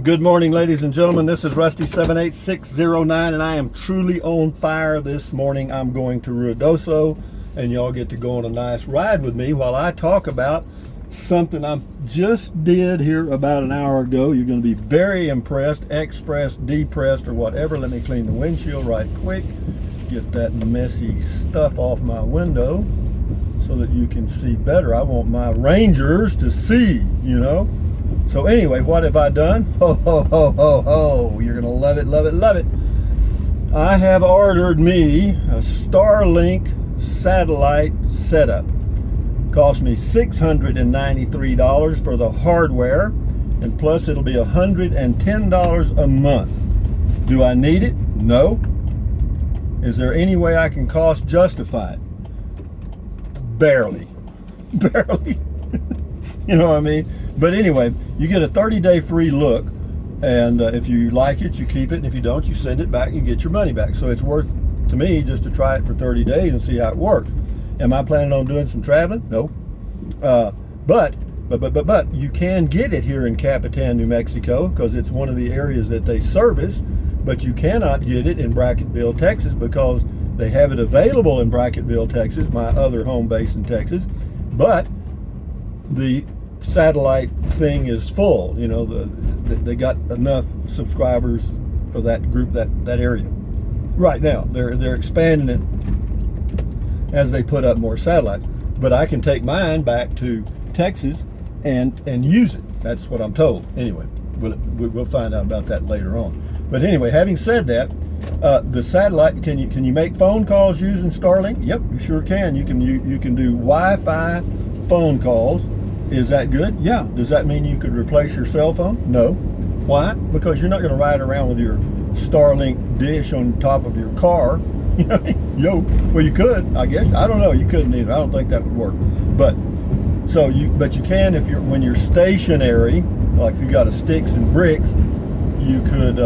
Good morning, ladies and gentlemen. This is Rusty78609, and I am truly on fire this morning. I'm going to Ruidoso, and y'all get to go on a nice ride with me while I talk about something I just did here about an hour ago. You're going to be very impressed, expressed, depressed, or whatever. Let me clean the windshield right quick, get that messy stuff off my window so that you can see better. I want my Rangers to see, you know. So anyway, what have I done? Ho, ho, ho, ho, ho. You're going to love it, love it, love it. I have ordered me a Starlink satellite setup. Cost me $693 for the hardware, and plus it'll be $110 a month. Do I need it? No. Is there any way I can cost justify it? Barely. Barely. You know what I mean? But anyway, you get a 30-day free look, and if you like it, you keep it, and if you don't, you send it back and you get your money back. So it's worth, to me, just to try it for 30 days and see how it works. Am I planning on doing some traveling? No. But you can get it here in Capitan, New Mexico, because it's one of the areas that they service, but you cannot get it in Bracketville, Texas, because they have it available in Bracketville, Texas, my other home base in Texas, but the satellite thing is full. You know, they got enough subscribers for that group, that area. Right now, they're expanding it as they put up more satellites. But I can take mine back to Texas and use it. That's what I'm told. Anyway, we'll find out about that later on. But anyway, having said that, the satellite, can you make phone calls using Starlink? Yep, you sure can. You can do Wi-Fi phone calls. Is that good? Yeah. Does that mean you could replace your cell phone? No. Why? Because you're not going to ride around with your Starlink dish on top of your car. You know, yo, well, you could, I guess. I don't know. You couldn't either. I don't think that would work. But you can when you're stationary, like if you got a sticks and bricks, you could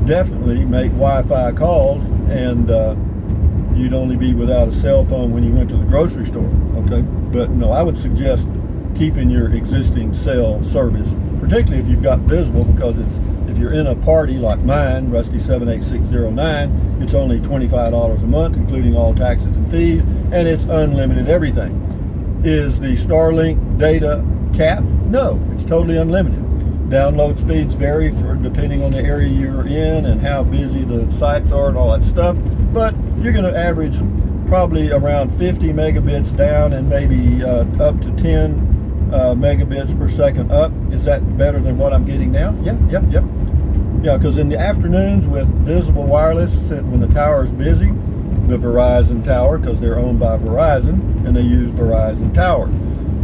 definitely make Wi-Fi calls, and you'd only be without a cell phone when you went to the grocery store. Okay, but no, I would suggest keeping your existing cell service, particularly if you've got visible, because if you're in a party like mine, Rusty78609, it's only $25 a month, including all taxes and fees, and it's unlimited everything. Is the Starlink data capped? No, it's totally unlimited. Download speeds vary depending on the area you're in and how busy the sites are and all that stuff, but you're going to average probably around 50 megabits down and maybe up to 10 megabits per second up. Is that better than what I'm getting now? Yep. Yeah, because in the afternoons with visible wireless, when the tower is busy, the Verizon tower, because they're owned by Verizon and they use Verizon towers.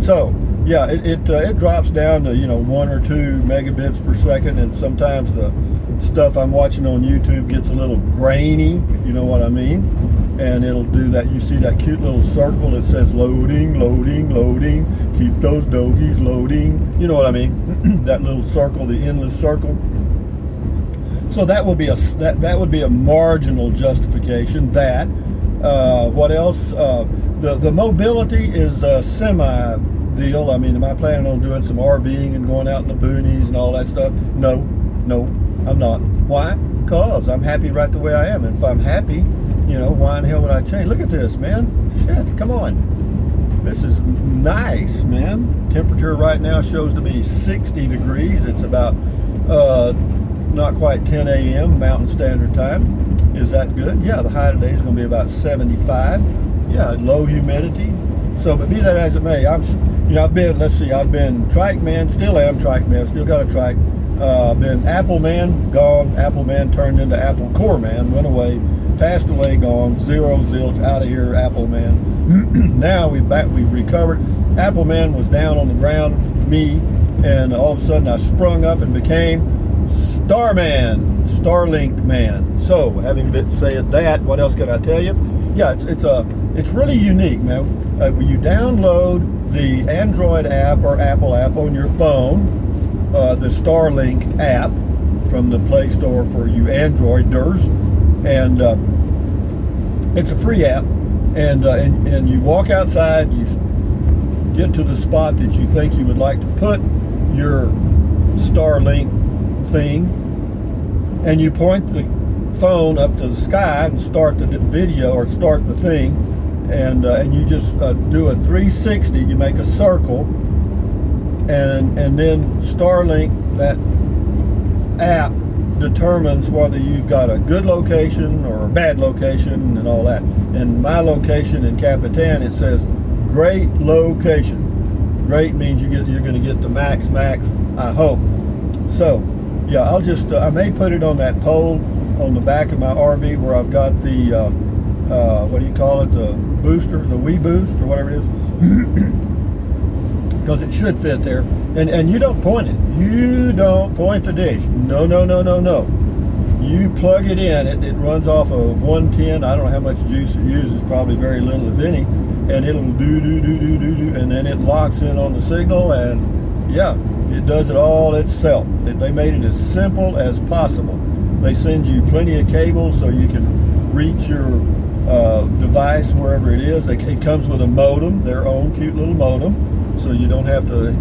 So yeah, it drops down to 1 or 2 megabits per second, and sometimes the stuff I'm watching on YouTube gets a little grainy, if you know what I mean. And it'll do that. You see that cute little circle that says loading, loading, loading. Keep those doggies loading. You know what I mean? That little circle, the endless circle. So that would be a marginal justification. What else? The mobility is a semi deal. I mean, am I planning on doing some RVing and going out in the boonies and all that stuff? No, I'm not. Why? Because I'm happy right the way I am. And if I'm happy, why in the hell would I change? Look at this, man. Shit, come on. This is nice, man. Temperature right now shows to be 60 degrees. It's about not quite 10 a.m. Mountain Standard Time. Is that good? Yeah, the high today is going to be about 75. Yeah, low humidity. So, but be that as it may, I've been trike man, still am trike man, still got a trike. Been Apple man, gone. Apple man turned into Apple Core man, went away, passed away, gone. Zero zilch, out of here, Apple man. Now we've recovered. Apple man was down on the ground, me, and all of a sudden I sprung up and became Starman, Starlink man. So, having said that, what else can I tell you? Yeah, it's really unique, man. When you download the Android app or Apple app on your phone, the Starlink app from the Play Store for you Androiders, and it's a free app, and you walk outside, you get to the spot that you think you would like to put your Starlink thing, and you point the phone up to the sky and start the video or start the thing, and you just do a 360. You make a circle, and then Starlink, that app, determines whether you've got a good location or a bad location and all that. And my location in Capitan, it says great location. Great means you're going to get the max, I hope. So yeah, I may put it on that pole on the back of my RV where I've got the what do you call it, the booster, the Wii Boost or whatever it is, because it should fit there. And you don't point it. You don't point the dish. No. You plug it in. It runs off of 110. I don't know how much juice it uses. Probably very little, if any. And it'll do, and then it locks in on the signal. And yeah, it does it all itself. They made it as simple as possible. They send you plenty of cables so you can reach your device wherever it is. It comes with a modem, their own cute little modem. So you don't have to,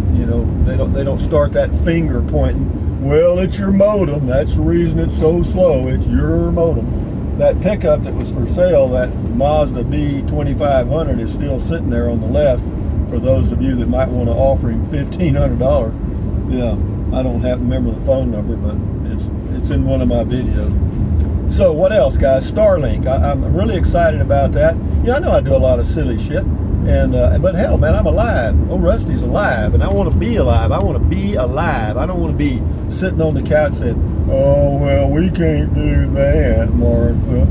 they don't start that finger pointing. Well, it's your modem. That's the reason it's so slow. It's your modem. That pickup that was for sale, that Mazda B2500, is still sitting there on the left. For those of you that might want to offer him $1,500, yeah, I don't remember the phone number, but it's in one of my videos. So what else, guys? Starlink. I'm really excited about that. Yeah, I know I do a lot of silly shit. But hell, man, I'm alive. Oh, Rusty's alive, and I want to be alive. I want to be alive. I don't want to be sitting on the couch saying, "Oh, well, we can't do that, Martha.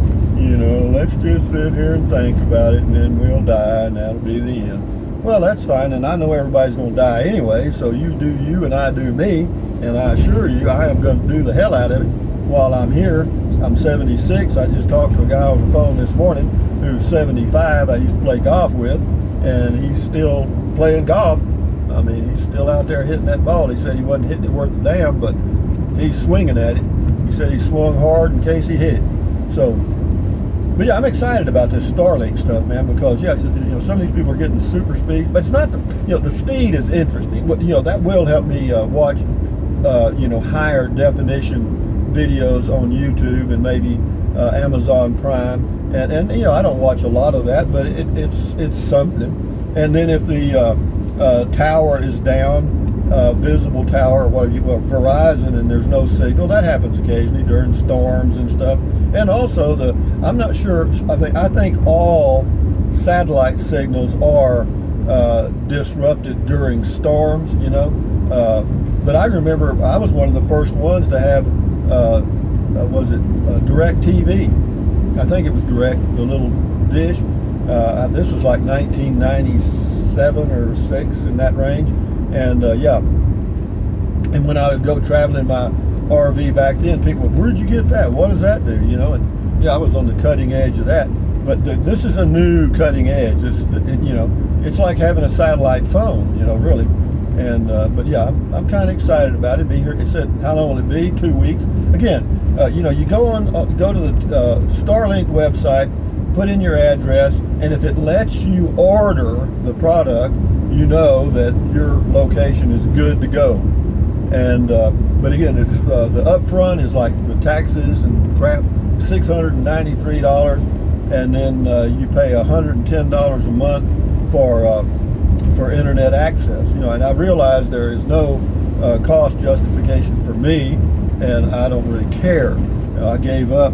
Let's just sit here and think about it, and then we'll die, and that'll be the end." Well, that's fine, and I know everybody's going to die anyway. So you do you, and I do me, and I assure you, I am going to do the hell out of it while I'm here. I'm 76. I just talked to a guy on the phone this morning who's 75. I used to play golf with. And he's still playing golf. I mean, he's still out there hitting that ball. He said he wasn't hitting it worth a damn, but he's swinging at it. He said he swung hard in case he hit it. So, but yeah, I'm excited about this Starlink stuff, man, because yeah, some of these people are getting super speed, but it's not the speed is interesting. That will help me watch higher definition videos on YouTube and maybe Amazon Prime. And I don't watch a lot of that, but it's something. And then if the tower is down, visible tower, Verizon, and there's no signal, that happens occasionally during storms and stuff. And also I'm not sure. I think all satellite signals are disrupted during storms. But I remember I was one of the first ones to have Direct TV. I think it was Direct, the little dish. This was like 1997 or 6, in that range. And yeah, and when I would go traveling my RV back then, people would, "Where'd you get that? What does that do?" And yeah, I was on the cutting edge of that. But this is a new cutting edge. It's like having a satellite phone, really. And but yeah, I'm kind of excited about it. Be here. It said, how long will it be? 2 weeks. Again, you go to the Starlink website, put in your address, and if it lets you order the product, you know that your location is good to go. And but again, it's the upfront is like the taxes and crap, $693, and then you pay $110 a month for internet access. And I realize there is no cost justification for me, and I don't really care. I gave up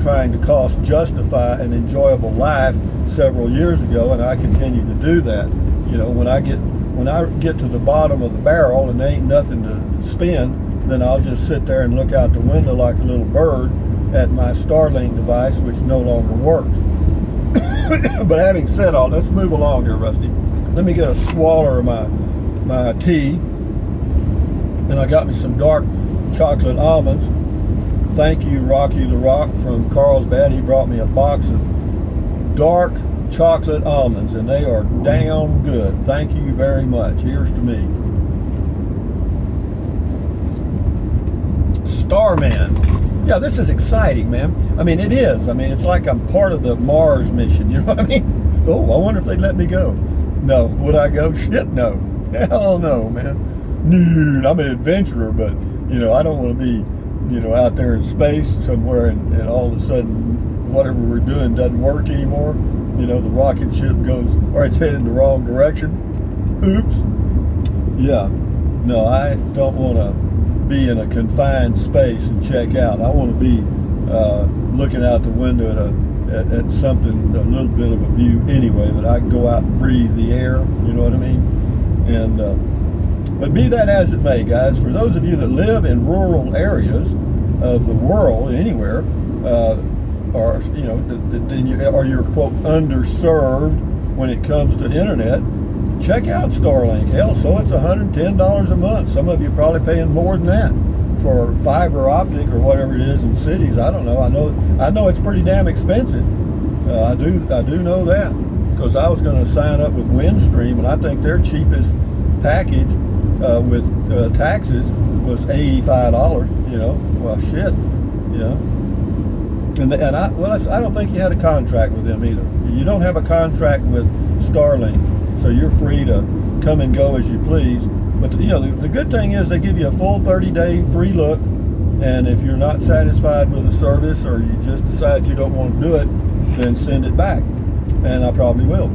trying to cost justify an enjoyable life several years ago, and I continue to do that. When I get to the bottom of the barrel and there ain't nothing to spend, then I'll just sit there and look out the window like a little bird at my Starlink device, which no longer works. But having said all, let's move along here, Rusty. Let me get a swaller of my tea, and I got me some dark chocolate almonds. Thank you, Rocky the Rock from Carlsbad. He brought me a box of dark chocolate almonds, and they are damn good. Thank you very much. Here's to me. Starman. Yeah, this is exciting, man. I mean, it is. I mean, it's like I'm part of the Mars mission. You know what I mean? Oh, I wonder if they'd let me go. No. Would I go? Shit, no. Hell no, man. Dude, I'm an adventurer, but I don't want to be, out there in space somewhere and all of a sudden whatever we're doing doesn't work anymore. The rocket ship goes, or it's headed the wrong direction. Oops. Yeah. No, I don't want to be in a confined space and check out. I want to be looking out the window at something, a little bit of a view anyway, that I can go out and breathe the air, you know what I mean? And but be that as it may, guys, for those of you that live in rural areas of the world, anywhere, or you're quote underserved when it comes to internet, check out Starlink. Hell, so it's $110 a month. Some of you probably paying more than that for fiber optic or whatever it is in cities. I don't know. I know it's pretty damn expensive. I do know that, because I was going to sign up with Windstream, and I think their cheapest package with taxes was $85. Well, shit. And I don't think you had a contract with them either. You don't have a contract with Starlink, so you're free to come and go as you please. But the good thing is they give you a full 30-day free look, and if you're not satisfied with the service, or you just decide you don't want to do it, then send it back, and I probably will.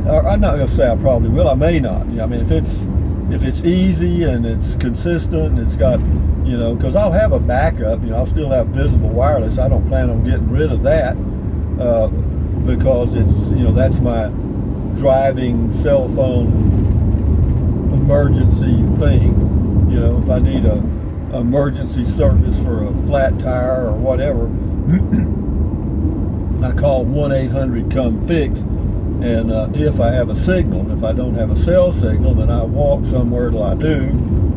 Or I'm not going to say I probably will. I may not. I mean, if it's easy and it's consistent and it's got, because I'll have a backup. I'll still have visible wireless. I don't plan on getting rid of that because it's that's my driving cell phone emergency thing. If I need a emergency service for a flat tire or whatever, I call 1-800-COME-FIX. And if I have a signal, if I don't have a cell signal, then I walk somewhere till I do,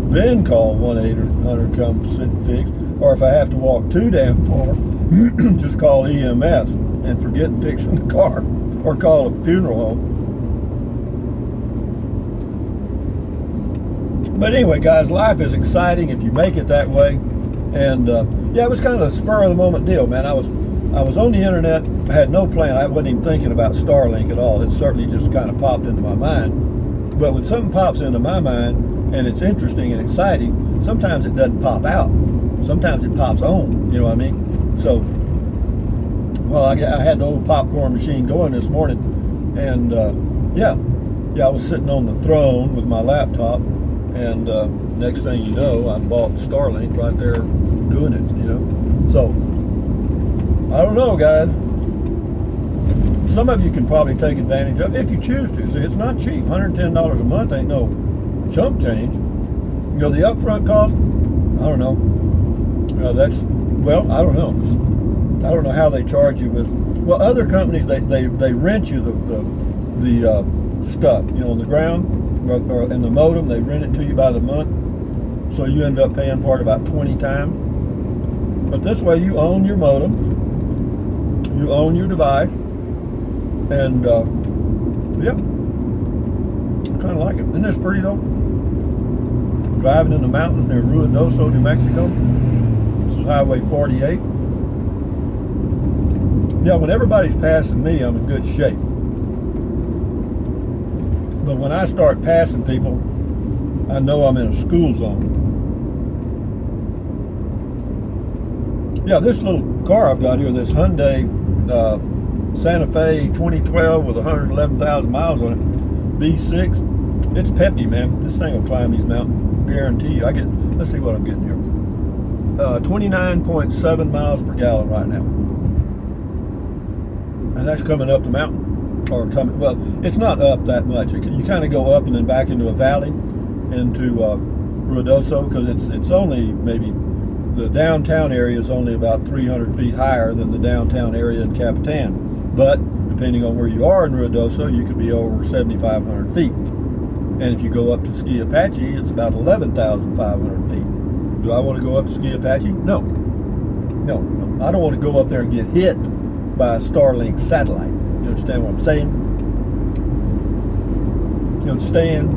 then call 1-800-COME-FIX. Or if I have to walk too damn far, just call EMS and forget fixing the car, or call a funeral home. But anyway, guys, life is exciting if you make it that way. And yeah, it was kind of a spur of the moment deal, man. I was on the internet. I had no plan. I wasn't even thinking about Starlink at all. It certainly just kind of popped into my mind. But when something pops into my mind and it's interesting and exciting, sometimes it doesn't pop out. Sometimes it pops on. You know what I mean? So, well, I had the old popcorn machine going this morning, and yeah, I was sitting on the throne with my laptop. And next thing you know, I bought Starlink right there doing it, So, I don't know, guys. Some of you can probably take advantage of it if you choose to. See, it's not cheap. $110 a month ain't no chump change. The upfront cost, I don't know. I don't know. I don't know how they charge you with. Well, other companies, they rent you the stuff, on the ground. And the modem, they rent it to you by the month, so you end up paying for it about 20 times. But this way, you own your modem, you own your device, and yeah, I kind of like it. Isn't this pretty though? Driving in the mountains near Ruidoso, New Mexico. This is Highway 48. Yeah, when everybody's passing me, I'm in good shape. But when I start passing people, I know I'm in a school zone. Yeah, this little car I've got here, this Hyundai Santa Fe 2012 with 111,000 miles on it, V6, it's peppy, man. This thing will climb these mountains, guarantee you. Let's see what I'm getting here. 29.7 miles per gallon right now. And that's coming up the mountain. Well, it's not up that much. You kind of go up and then back into a valley, into Ruidoso, because it's only maybe, the downtown area is only about 300 feet higher than the downtown area in Capitan. But depending on where you are in Ruidoso, you could be over 7,500 feet. And if you go up to Ski Apache, it's about 11,500 feet. Do I want to go up to Ski Apache? No. I don't want to go up there and get hit by a Starlink satellite. You understand what I'm saying? You understand?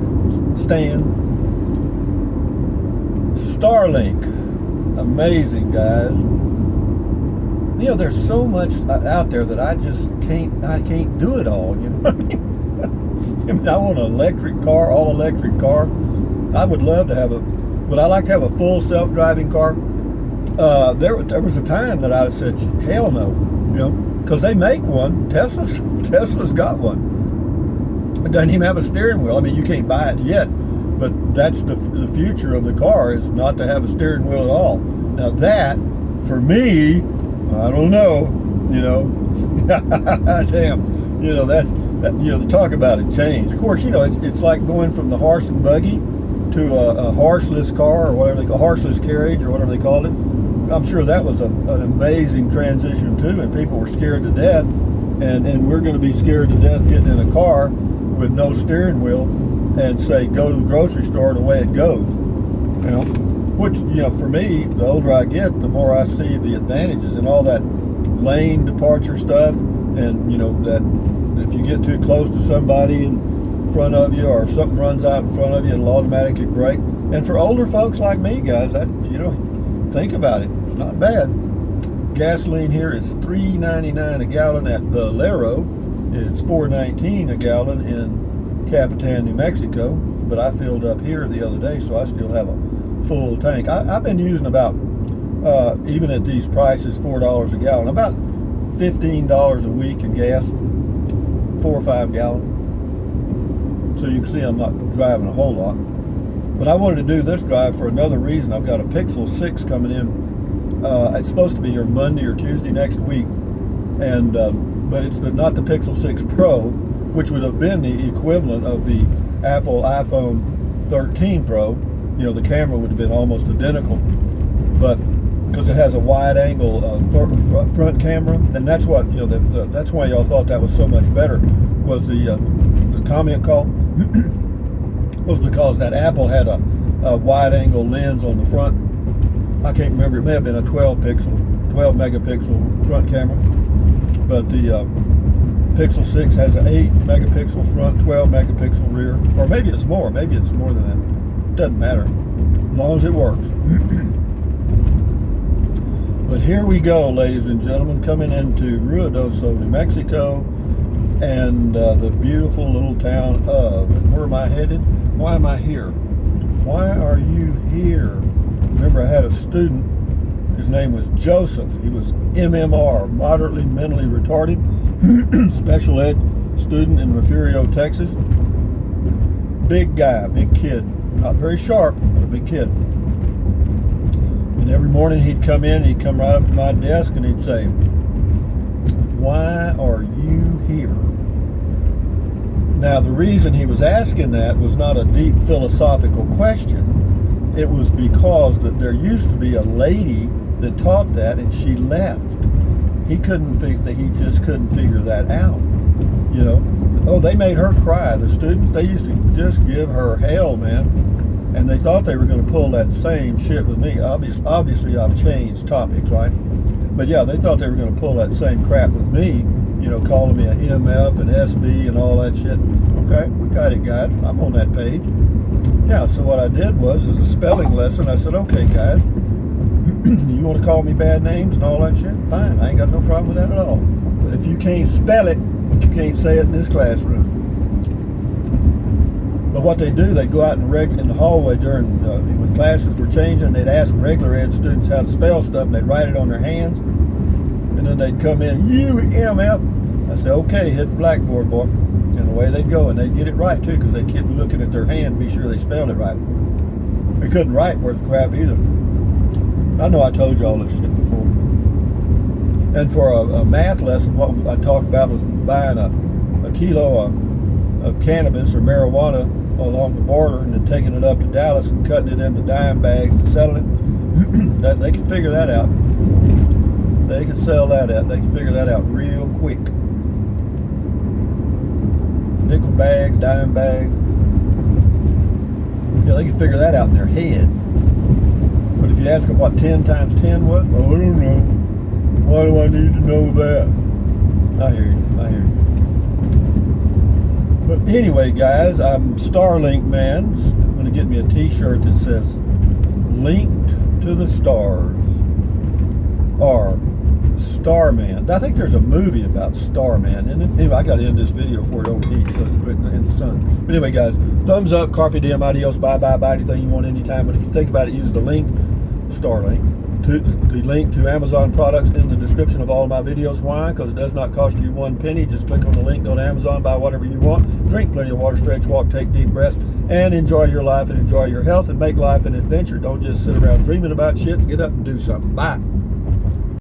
Starlink. Amazing, guys. There's so much out there that I can't do it all, you know what I mean? I want an electric car, all electric car. I would love to have Would I like to have a full self-driving car? There was a time that I said, hell no, you know, because they make one. Tesla's got one. It doesn't even have a steering wheel. I mean, you can't buy it yet, but that's the future of the car, is not to have a steering wheel at all. Now that, for me, I don't know, you know, damn, you know, you know, talk about a change. Of course, you know, it's like going from the horse and buggy to a horseless car, or whatever they call, horseless carriage, or whatever they called it. I'm sure that was an amazing transition too, and people were scared to death, and we're going to be scared to death getting in a car with no steering wheel and say go to the grocery store and away it goes. You know, which, you know, for me, the older I get, the more I see the advantages and all that lane departure stuff, and you know that if you get too close to somebody in front of you, or if something runs out in front of you, it'll automatically brake. And for older folks like me, guys, that, you know, think about it. It's not bad. Gasoline here is $3.99 a gallon at Valero. It's $4.19 a gallon in Capitan, New Mexico. But I filled up here the other day, so I still have a full tank. I've been using about, even at these prices, $4 a gallon, about $15 a week in gas, 4 or 5 gallon. So you can see I'm not driving a whole lot. But I wanted to do this drive for another reason. I've got a Pixel 6 coming in. It's supposed to be here Monday or Tuesday next week, and but it's not the Pixel 6 Pro, which would have been the equivalent of the Apple iPhone 13 Pro. You know, the camera would have been almost identical, but because it has a wide-angle front camera, and that's what, you know, that's why y'all thought that was so much better. Was the comment call was because that Apple had a wide-angle lens on the front. I can't remember, it may have been a 12 megapixel front camera, but the Pixel 6 has an 8 megapixel front, 12 megapixel rear, or maybe it's more than that. Doesn't matter, as long as it works. But here we go, ladies and gentlemen, coming into Ruidoso, New Mexico, and the beautiful little town of, and where am I headed? Why am I here? Why are you here? Remember, I had a student, his name was Joseph. He was MMR, moderately mentally retarded, special ed student in Refugio, Texas. Big guy, big kid, not very sharp, but a big kid. And every morning he'd come in, he'd come right up to my desk and he'd say, "Why are you here?" Now, the reason he was asking that was not a deep philosophical question. It was because that there used to be a lady that taught that, and she left. He just couldn't figure that out. You know, oh, they made her cry. The students, they used to just give her hell, man. And they thought they were going to pull that same shit with me. Obviously, I've changed topics, right? But yeah, they thought they were going to pull that same crap with me. You know, calling me an MF and SB and all that shit. Okay, we got it, guys. I'm on that page. Yeah, so what I did was a spelling lesson. I said, okay, guys, you want to call me bad names and all that shit? Fine, I ain't got no problem with that at all. But if you can't spell it, you can't say it in this classroom. But what they do, they'd go out in the hallway during, when classes were changing, they'd ask regular ed students how to spell stuff, and they'd write it on their hands. And then they'd come in, "You MF." I said, "Okay, hit the blackboard, boy." And away they'd go, and they'd get it right too, because they'd keep looking at their hand, be sure they spelled it right. They couldn't write worth crap either. I know I told you all this shit before. And for a math lesson, what I talked about was buying a kilo of cannabis or marijuana along the border, and then taking it up to Dallas and cutting it into dime bags and selling it. That they can figure that out. They can sell that out. They can figure that out real quick. Nickel bags, dime bags. Yeah, they can figure that out in their head. But if you ask them what 10 times 10 was, well, I don't know. Why do I need to know that? I hear you. But anyway, guys, I'm Starlink Man. I'm going to get me a t-shirt that says, "Linked to the Stars," or Starman. I think there's a movie about Starman. And anyway, I got to end this video before it overheats because it's written in the sun. But anyway, guys, thumbs up, carpe diem, adios, bye, buy anything you want anytime. But if you think about it, use the link, Starlink, the link to Amazon products in the description of all my videos. Why? Because it does not cost you 1 penny. Just click on the link, go to Amazon, buy whatever you want, drink plenty of water, stretch, walk, take deep breaths, and enjoy your life and enjoy your health and make life an adventure. Don't just sit around dreaming about shit. Get up and do something. Bye.